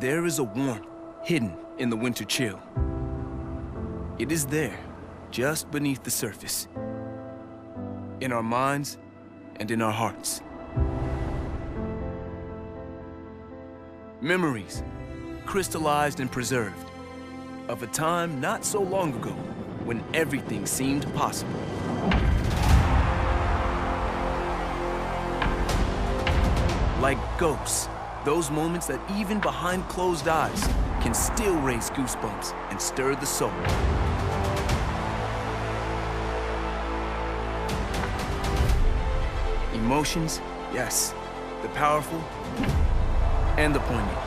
there is a warmth hidden in the winter chill. It is there, just beneath the surface, in our minds and in our hearts. Memories, crystallized and preserved, of a time not so long ago when everything seemed possible. Like ghosts, those moments that even behind closed eyes can still raise goosebumps and stir the soul. Emotions, yes, the powerful and the poignant.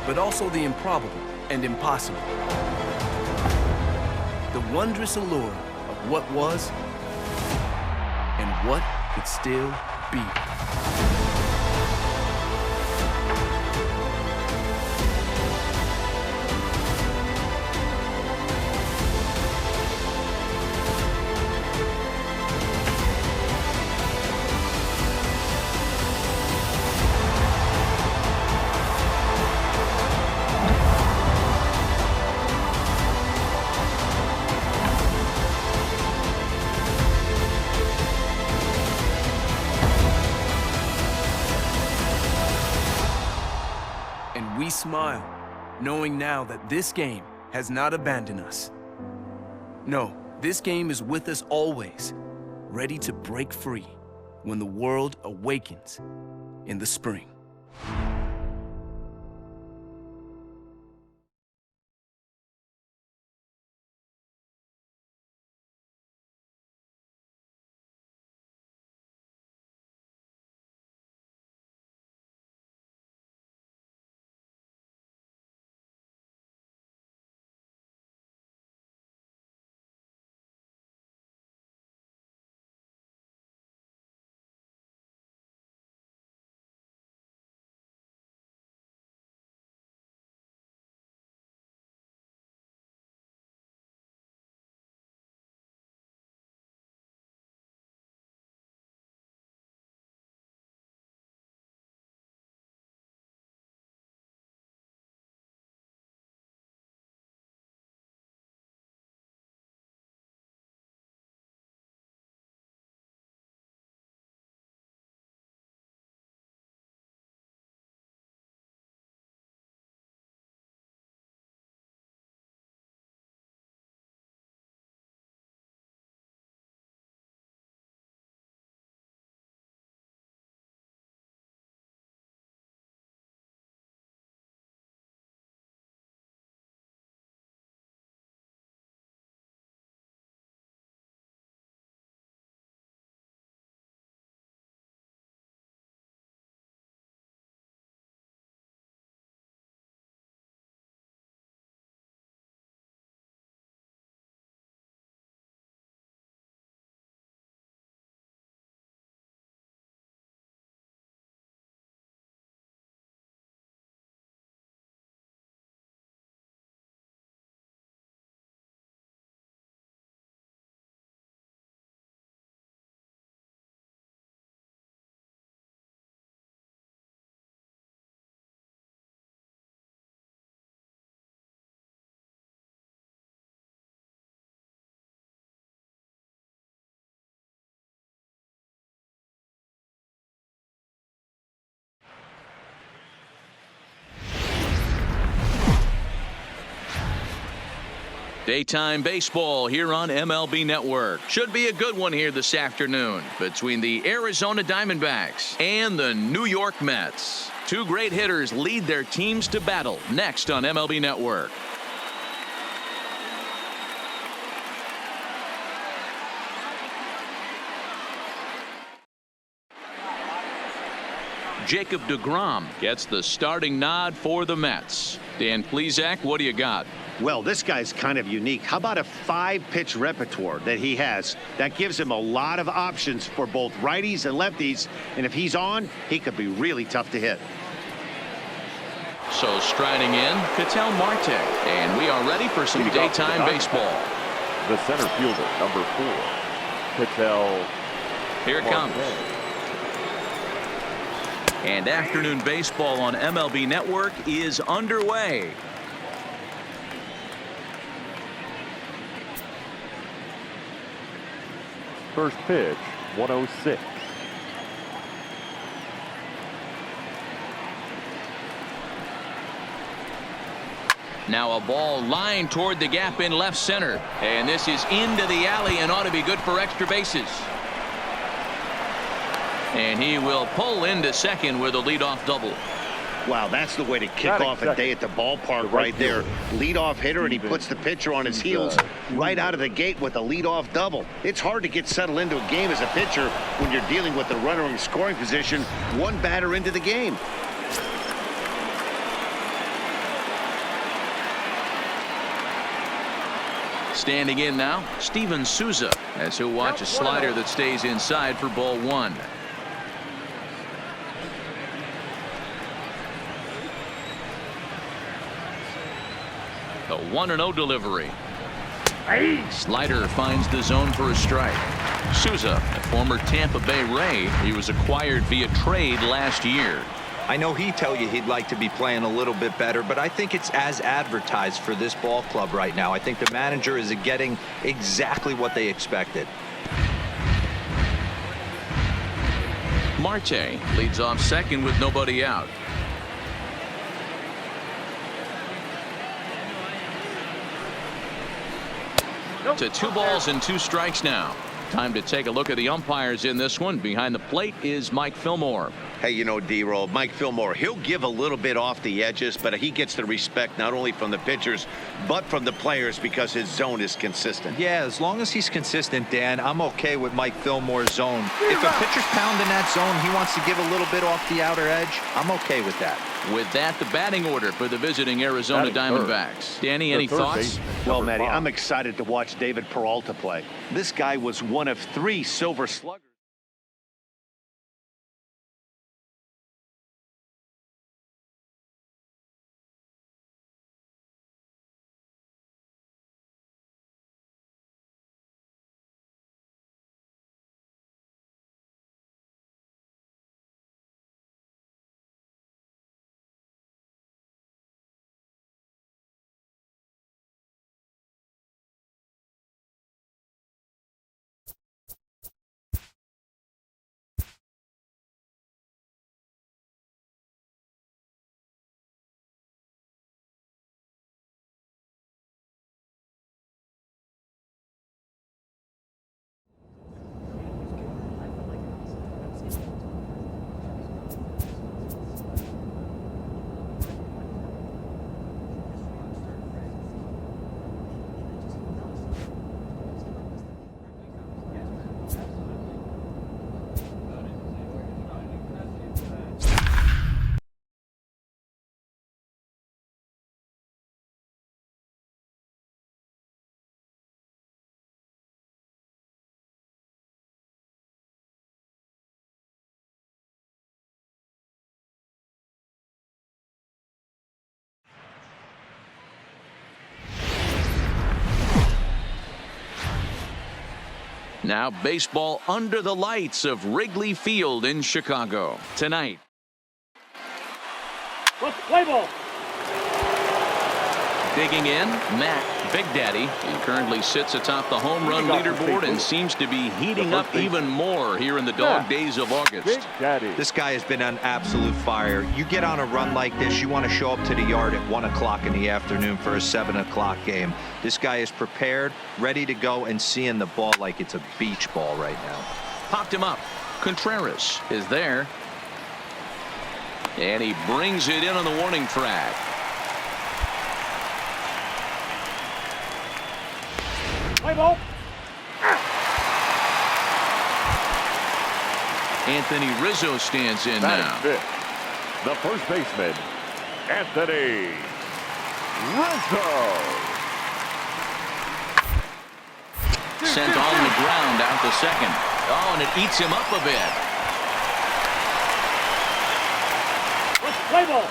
But also the improbable and impossible. The wondrous allure of what was and what could still be. We smile, knowing now that this game has not abandoned us. No, this game is with us always, ready to break free when the world awakens in the spring. Daytime baseball here on MLB Network. Should be a good one here this afternoon between the Arizona Diamondbacks and the New York Mets. Two great hitters lead their teams to battle next on MLB Network. Jacob deGrom gets the starting nod for the Mets. Dan Plesac, what do you got? Well, this guy's kind of unique. How about a 5-pitch repertoire that he has? That gives him a lot of options for both righties and lefties. And if he's on, he could be really tough to hit. So striding in, Ketel Marte. And we are ready for some daytime baseball. The center fielder, number 4, Ketel Here it Marte. comes. And afternoon baseball on MLB Network is underway. First pitch, 106. Now a ball lined toward the gap in left center. And this is into the alley and ought to be good for extra bases. And he will pull into second with a leadoff double. Wow, that's the way to kick off a day at the ballpark right there. Leadoff hitter, and he puts the pitcher on his heels right out of the gate with a leadoff double. It's hard to get settled into a game as a pitcher when you're dealing with the runner in scoring position one batter into the game. Standing in now, Steven Souza, as he'll watch a slider that stays inside for ball one. The 1-0 delivery. Slider finds the zone for a strike. Souza, a former Tampa Bay Ray, he was acquired via trade last year. I know he'd tell you he'd like to be playing a little bit better, but I think it's as advertised for this ball club right now. I think the manager is getting exactly what they expected. Marte leads off second with nobody out. To 2 balls and 2 strikes now. Time to take a look at the umpires in this one. Behind the plate is Mike Fillmore. Hey, you know, D-Roll, Mike Fillmore, he'll give a little bit off the edges, but he gets the respect not only from the pitchers, but from the players because his zone is consistent. Yeah, as long as he's consistent, Dan, I'm okay with Mike Fillmore's zone. If a pitcher's pounding that zone, he wants to give a little bit off the outer edge, I'm okay with that. With that, the batting order for the visiting Arizona Diamondbacks. Danny, any thoughts? Well, Matty, I'm excited to watch David Peralta play. This guy was one of 3 Silver Sluggers. Now baseball under the lights of Wrigley Field in Chicago tonight. Let's play ball. Digging in, Matt Big Daddy. He currently sits atop the home run leaderboard and seems to be heating up even more here in the dog days of August. This guy has been on absolute fire. You get on a run like this, you want to show up to the yard at 1 o'clock in the afternoon for a 7 o'clock game. This guy is prepared, ready to go, and seeing the ball like it's a beach ball right now. Popped him up. Contreras is there. And he brings it in on the warning track. Play ball. Anthony Rizzo stands in now. The first baseman, Anthony Rizzo. Sent on the ground out to second. Oh, and it eats him up a bit. Let's play ball.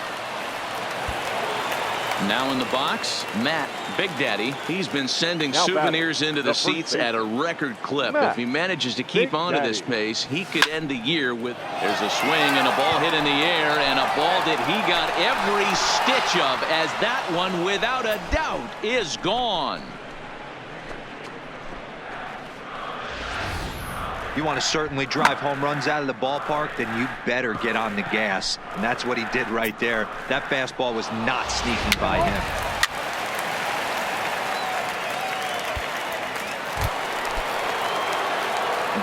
Now in the box, Matt, Big Daddy. He's been sending Now souvenirs batting, into the seats at a record clip. Matt, If he manages to keep Big on at this Daddy. pace, he could end the year with. There's a swing and a ball hit in the air, and a ball that he got every stitch of, as that one, without a doubt, is gone. You want to certainly drive home runs out of the ballpark, then you better get on the gas. And that's what he did right there. That fastball was not sneaking by him.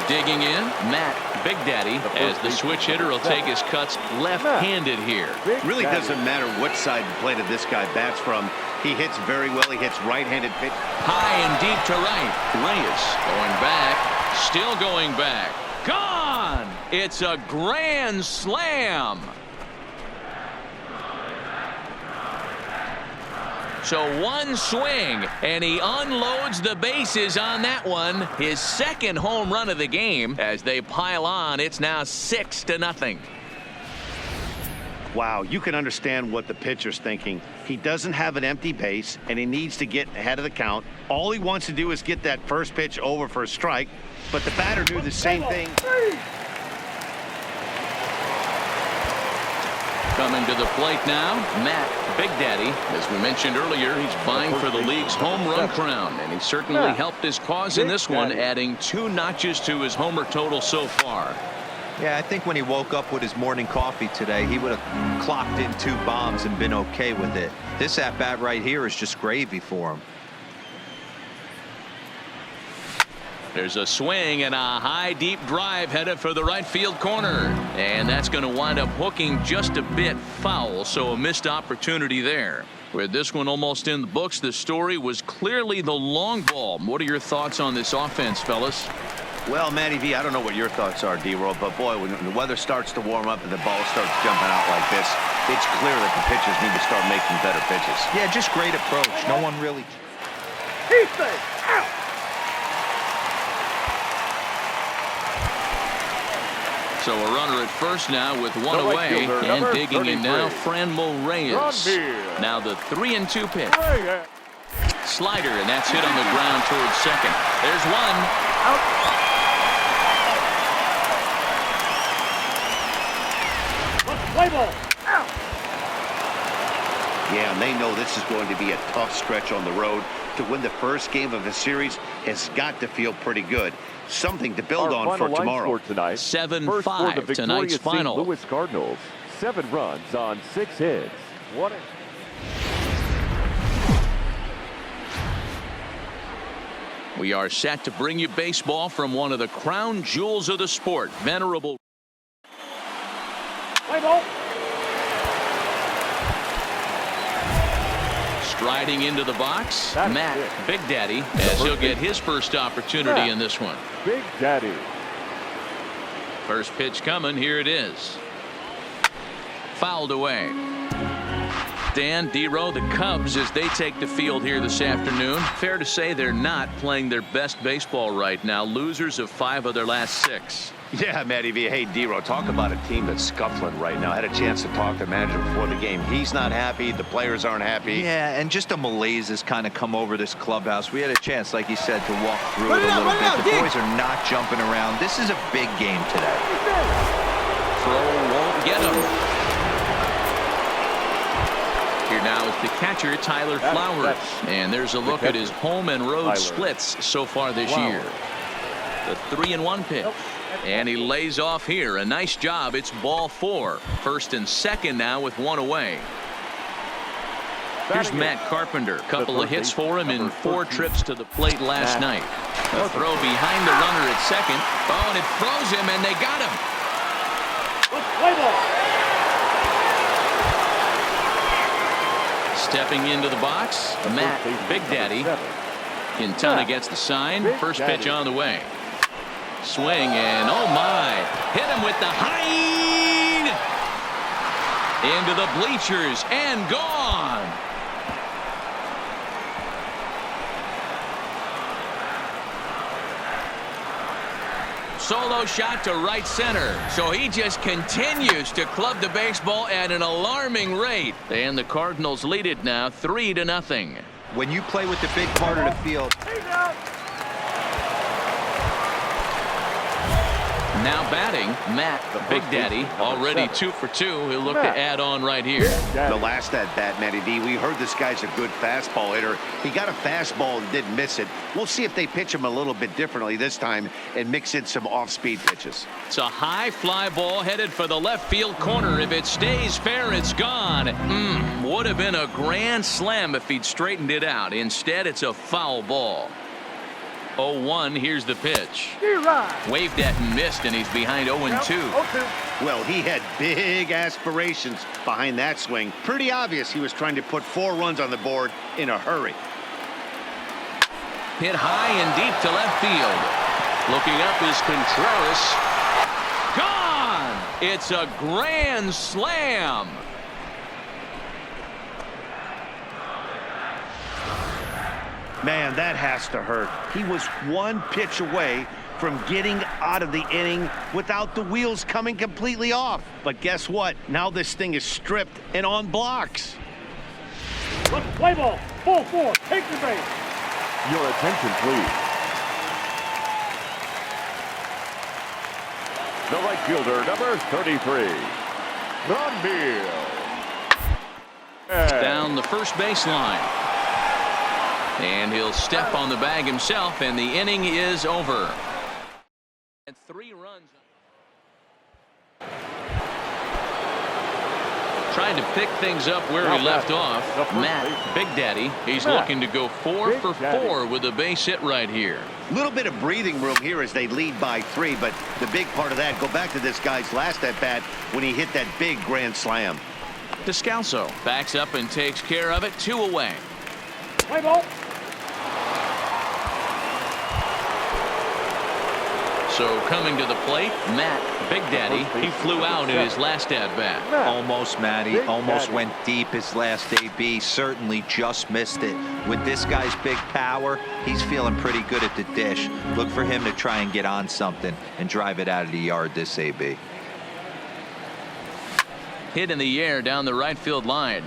Digging in, Matt, Big Daddy, as the switch hitter will take his cuts left-handed here. Really doesn't matter what side the plate of this guy bats from. He hits very well. He hits right-handed pitch. High and deep to right. Reyes going back. Still going back. Gone! It's a grand slam. So one swing, and he unloads the bases on that one. His second home run of the game. As they pile on, it's now 6-0. Wow, you can understand what the pitcher's thinking. He doesn't have an empty base, and he needs to get ahead of the count. All he wants to do is get that first pitch over for a strike, but the batter knew the same thing. Coming to the plate now, Matt, Big Daddy. As we mentioned earlier, he's vying for the league's home run crown, and he certainly helped his cause in this one, adding 2 notches to his homer total so far. Yeah, I think when he woke up with his morning coffee today, he would have clocked in 2 bombs and been okay with it. This at-bat right here is just gravy for him. There's a swing and a high deep drive headed for the right field corner, and that's going to wind up hooking just a bit foul, so a missed opportunity there. With this one almost in the books, the story was clearly the long ball. What are your thoughts on this offense, fellas? Well, Matty V, I don't know what your thoughts are, D-Roll, but boy, when the weather starts to warm up and the ball starts jumping out like this, it's clear that the pitchers need to start making better pitches. Yeah, just great approach. No one really. So a runner at first now with one The right away, fielder, and number digging in now, 33. Franmil Reyes. Now the 3-2 pitch. Slider, and that's hit on the ground towards second. There's one. Play ball. Yeah, and they know this is going to be a tough stretch on the road. To win the first game of the series has got to feel pretty good. Something to build on for tomorrow. Tonight, 7-5 tonight's final. St. Louis Cardinals, 7 runs on 6 hits. We are set to bring you baseball from one of the crown jewels of the sport. Venerable. Play ball. Striding into the box, That's Matt, it. Big Daddy, as he'll get his first opportunity in this one. Big Daddy. First pitch coming. Here it is. Fouled away. Dan, D-Row, the Cubs, as they take the field here this afternoon, fair to say they're not playing their best baseball right now. Losers of 5 of their last 6. Yeah, Matty V. Hey, D-Row, talk about a team that's scuffling right now. I had a chance to talk to the manager before the game. He's not happy. The players aren't happy. Yeah, and just a malaise has kind of come over this clubhouse. We had a chance, like you said, to walk through it a little bit. The boys are not jumping around. This is a big game today. Throw won't get him. Here now is the catcher, Tyler Flowers. And there's a look at his home and road splits so far this year. The 3-1 pitch. And he lays off here. A nice job. It's ball 4. First and second now with 1 away. Here's Matt Carpenter. Couple of hits for him in 4 trips to the plate last night. A throw behind the runner at second. Oh, and it throws him, and they got him. Play ball. Stepping into the box, Matt, Big Daddy. Quintana gets the sign. First pitch on the way. Swing, and oh my, hit him with the high into the bleachers and gone. solo shot to right center. So he just continues to club the baseball at an alarming rate. And the Cardinals lead it now 3-0. When you play with the big part of the field. Now batting, Matt Big Daddy, already 2 for 2. He'll look to add on right here. The last at bat, Matty V, we heard this guy's a good fastball hitter. He got a fastball and didn't miss it. We'll see if they pitch him a little bit differently this time and mix in some off-speed pitches. It's a high fly ball headed for the left field corner. If it stays fair, it's gone. Would have been a grand slam if he'd straightened it out. Instead, it's a foul ball. 0-1, here's the pitch. Waved at and missed, and he's behind 0-2. Well, he had big aspirations behind that swing. Pretty obvious he was trying to put 4 runs on the board in a hurry. Hit high and deep to left field. Looking up is Contreras. Gone! It's a grand slam. Man, that has to hurt. He was 1 pitch away from getting out of the inning without the wheels coming completely off. But guess what? Now this thing is stripped and on blocks. Play ball. Full 4. Take the base. Your attention, please. The right fielder, number 33, Ron Down the first baseline. And he'll step on the bag himself, and the inning is over. And 3 runs. Trying to pick things up where he left off. Matt Big Daddy. He's looking to go 4 for 4 with a base hit right here. A little bit of breathing room here as they lead by 3, but the big part of that, go back to this guy's last at bat when he hit that big grand slam. Descalso backs up and takes care of it. 2 away. Play ball. So coming to the plate, Matt Big Daddy. He flew out in his last at bat. Almost, Matty. Almost went deep his last AB. Certainly just missed it. With this guy's big power, he's feeling pretty good at the dish. Look for him to try and get on something and drive it out of the yard this AB. Hit in the air down the right field line.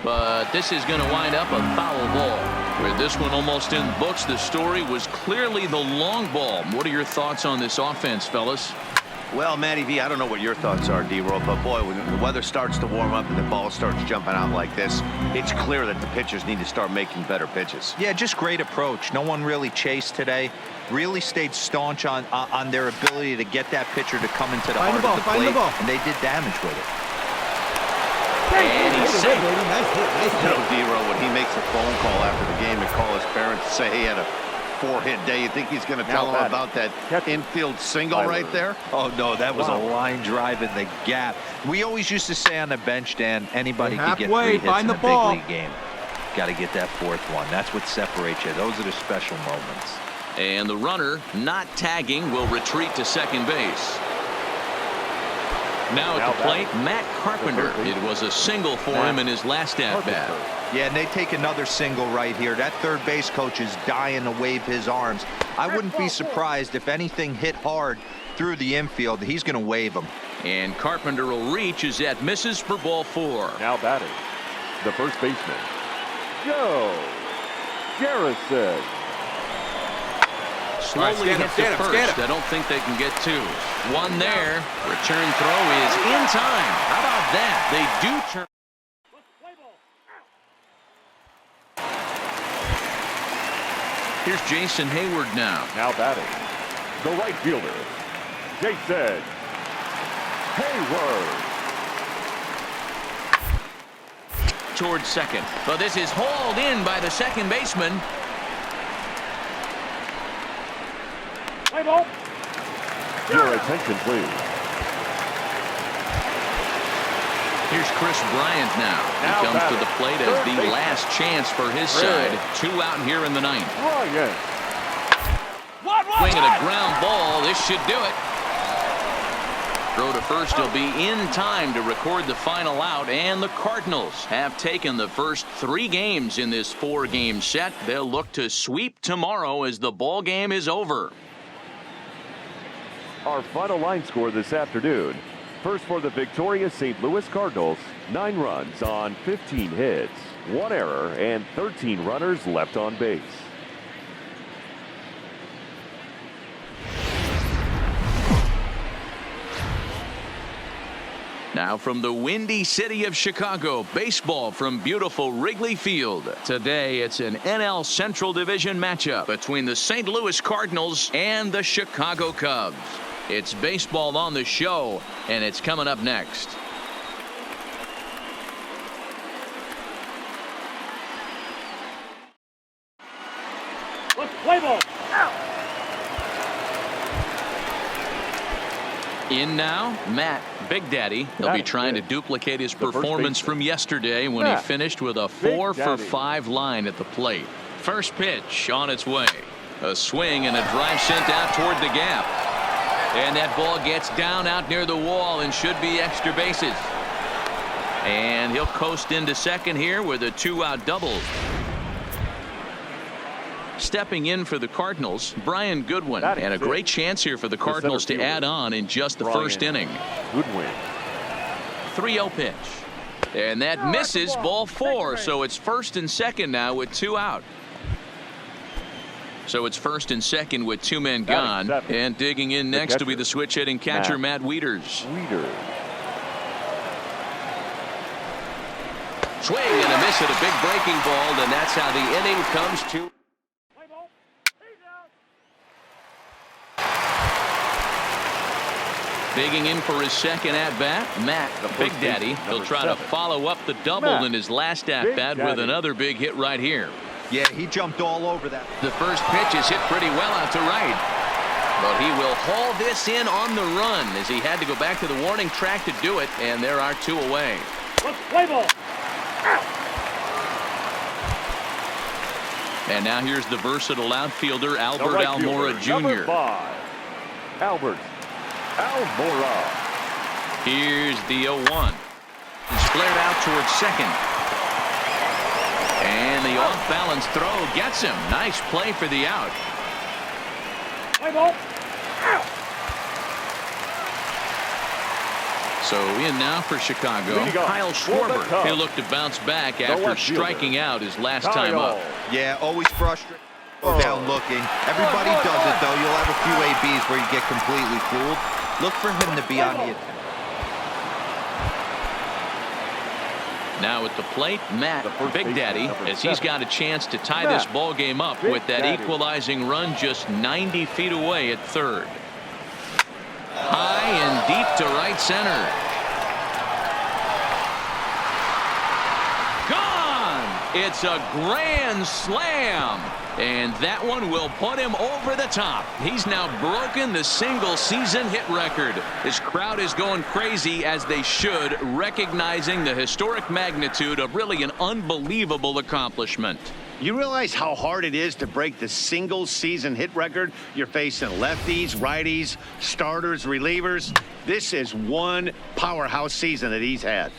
But this is going to wind up a foul ball. With this one almost in books, the story was clearly the long ball. What are your thoughts on this offense, fellas? Well, Matty V, I don't know what your thoughts are, D-Roll, but boy, when the weather starts to warm up and the ball starts jumping out like this, it's clear that the pitchers need to start making better pitches. Yeah, just great approach. No one really chased today. Really stayed staunch on their ability to get that pitcher to come into the heart of the plate, and they did damage with it. And he's safe. You know, D-Roll, when he makes a phone call after the game and call his parents to say he had a 4-hit day, you think he's going to tell them about that infield single right there? Oh, no, that was a line drive in the gap. We always used to say on the bench, Dan, anybody could get 3 hits in a big league game. Got to get that 4th one. That's what separates you. Those are the special moments. And the runner, not tagging, will retreat to second base. Now at the plate, Matt Carpenter. It was a single for him in his last at-bat. Yeah, and they take another single right here. That third base coach is dying to wave his arms. I wouldn't be surprised if anything hit hard through the infield. He's going to wave them. And Carpenter will reach as that misses for ball 4. Now batting, the first baseman, Joe Garrison. Slowly hit to first. I don't think they can get 2. 1 there. Return throw is in time. How about that? They do turn. Here's Jason Hayward now. Now batting, the right fielder, Jason Hayward. Towards second. But this is hauled in by the second baseman. Play ball. Your attention, please. Here's Chris Bryant now. He comes to the plate as the last chance for his side. 2 out here in the 9th. Bryant. Swinging a ground ball. This should do it. Throw to first will be in time to record the final out, and the Cardinals have taken the first 3 games in this 4-game set. They'll look to sweep tomorrow as the ball game is over. Our final line score this afternoon. First for the victorious St. Louis Cardinals, 9 runs on 15 hits, 1 error, and 13 runners left on base. Now from the windy city of Chicago, baseball from beautiful Wrigley Field. Today it's an NL Central Division matchup between the St. Louis Cardinals and the Chicago Cubs. It's baseball on the show, and it's coming up next. Let's play ball. In now, Matt Big Daddy. He'll be trying to duplicate his performance from yesterday when he finished with a 4-for-5 line at the plate. First pitch on its way. A swing and a drive sent out toward the gap. And that ball gets down out near the wall and should be extra bases. And he'll coast into second here with a 2-out double. Stepping in for the Cardinals, Brian Goodwin, and a great chance here for the Cardinals to add on in just the first inning. Goodwin. 3-0 pitch. And that misses, ball 4, so it's first and second now with 2 out. So it's first and second with 2 men gone, and digging in next will be the switch hitting catcher Matt Wieters. Swing and a miss at a big breaking ball, and that's how the inning comes to. Digging in for his second at-bat, Matt Big Daddy. He'll try to follow up the double in his last at-bat with another big hit right here. Yeah, he jumped all over that. The first pitch is hit pretty well out to right. But he will haul this in on the run as he had to go back to the warning track to do it, and there are 2 away. Let's play ball. And now here's the versatile outfielder Albert Almora Jr. Albert Almora. Here's the 0-1. It's flared out towards second. And the off-balance throw gets him. Nice play for the out. Play ball. So in now for Chicago, Kyle Schwarber. He'll look to bounce back after striking out his last time up. Yeah, always frustrating. Go down looking. Everybody does it, though. You'll have a few ABs where you get completely fooled. Look for him to be on the attack. Now at the plate, Matt Big Daddy, as he's got a chance to tie this ball game up with that equalizing run just 90 feet away at third. High and deep to right center. Gone! It's a grand slam. And that one will put him over the top. He's now broken the single-season hit record. This crowd is going crazy, as they should, recognizing the historic magnitude of really an unbelievable accomplishment. You realize how hard it is to break the single-season hit record? You're facing lefties, righties, starters, relievers. This is one powerhouse season that he's had.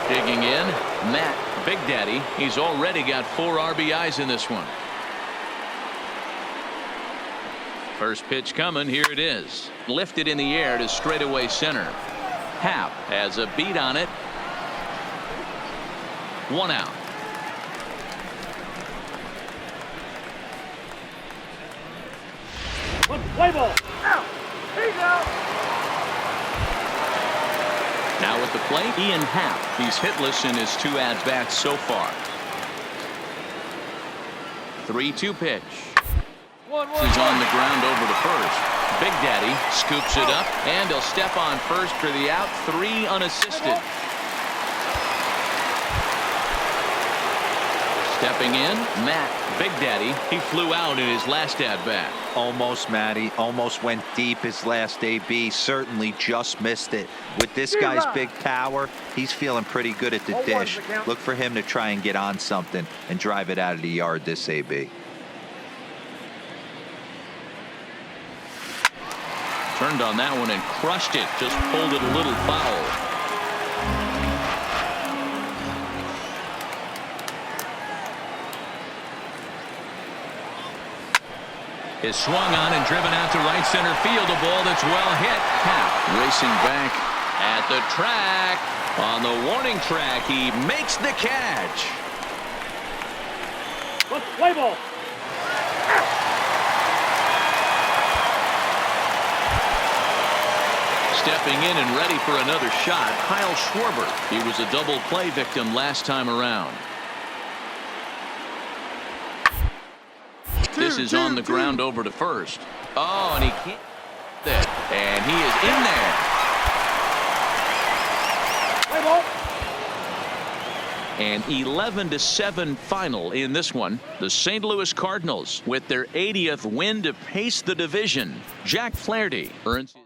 Digging in, Matt Big Daddy. He's already got 4 RBIs in this one. First pitch coming. Here it is. Lifted in the air to straightaway center. Happ has a beat on it. 1 out. Let's play ball. Out. He's out. Now at the plate, Ian Happ. He's hitless in his 2 at-bats so far. 3-2 pitch. He's on the ground over to first. Big Daddy scoops it up, and he'll step on first for the out. 3 unassisted. Stepping in, Matt Big Daddy. He flew out in his last at-bat. Almost, Matty. Almost went deep his last AB. Certainly just missed it. With this guy's big power, he's feeling pretty good at the dish. Look for him to try and get on something and drive it out of the yard this AB. Turned on that one and crushed it. Just pulled it a little foul. Is swung on and driven out to right center field. A ball that's well hit. Happ racing back at the track. On the warning track, he makes the catch. Play ball. Stepping in and ready for another shot, Kyle Schwarber. He was a double play victim last time around. This is on the ground over to first. Oh, and he can't. And he is in there. Play ball. An 11-7 final in this one. The St. Louis Cardinals with their 80th win to pace the division. Jack Flaherty earns his